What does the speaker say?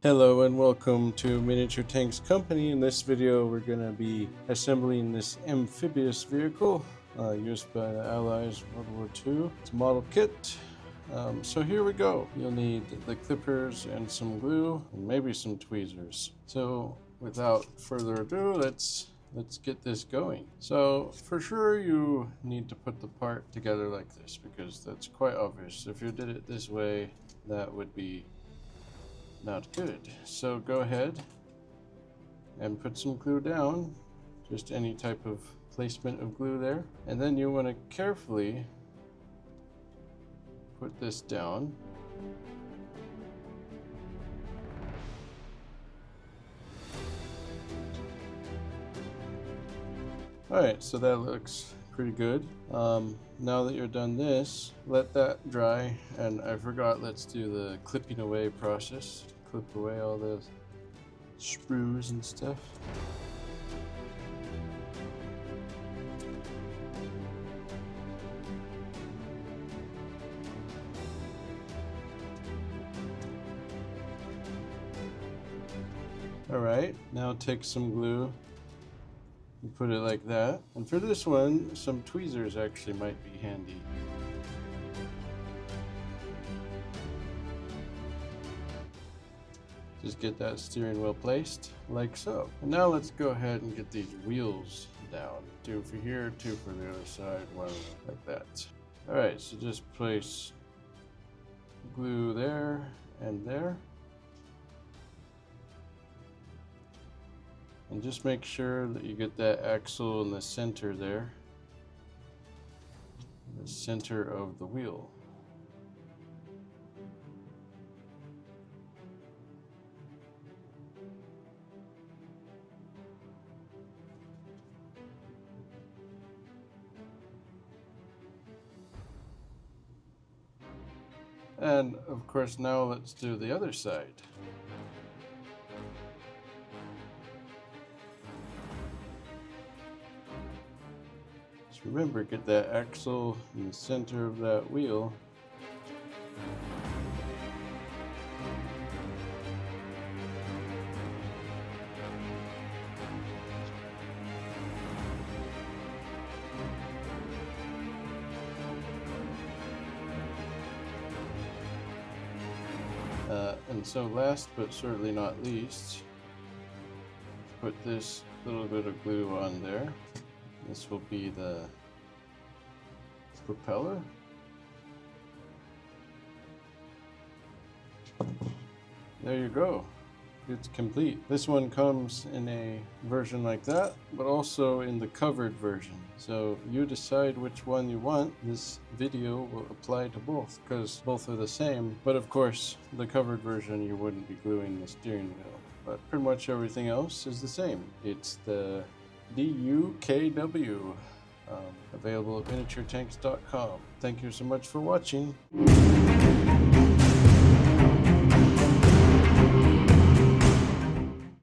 Hello and welcome to Miniature Tanks Company. In this video we're going to be assembling this amphibious vehicle used by the Allies in World War II. It's a model kit. So here we go. You'll need the clippers and some glue and maybe some tweezers. So without further ado, let's get this going. So for sure you need to put the part together like this because that's quite obvious. If you did it this way, that would be not good. So go ahead and put some glue down, just any type of placement of glue there, and then you want to carefully put this down. Alright, so that looks pretty good. Now that you're done this, let that dry, and I forgot, let's do the clipping away process. Clip away all those sprues and stuff. Alright, now take some glue and put it like that. And for this one, some tweezers actually might be handy. Just get that steering wheel placed like so. And now let's go ahead and get these wheels down. Two for here, two for the other side, one like that. Alright, so just place glue there and there. And just make sure that you get that axle in the center there. The center of the wheel. And of course now let's do the other side. Just remember, get that axle in the center of that wheel. And so last but certainly not least, put this little bit of glue on there. This will be the propeller. There you go. It's complete. This one comes in a version like that, but also in the covered version. So you decide which one you want. This video will apply to both because both are the same. But of course, the covered version, you wouldn't be gluing the steering wheel. But pretty much everything else is the same. It's the DUKW, available at miniaturetanks.com. Thank you so much for watching.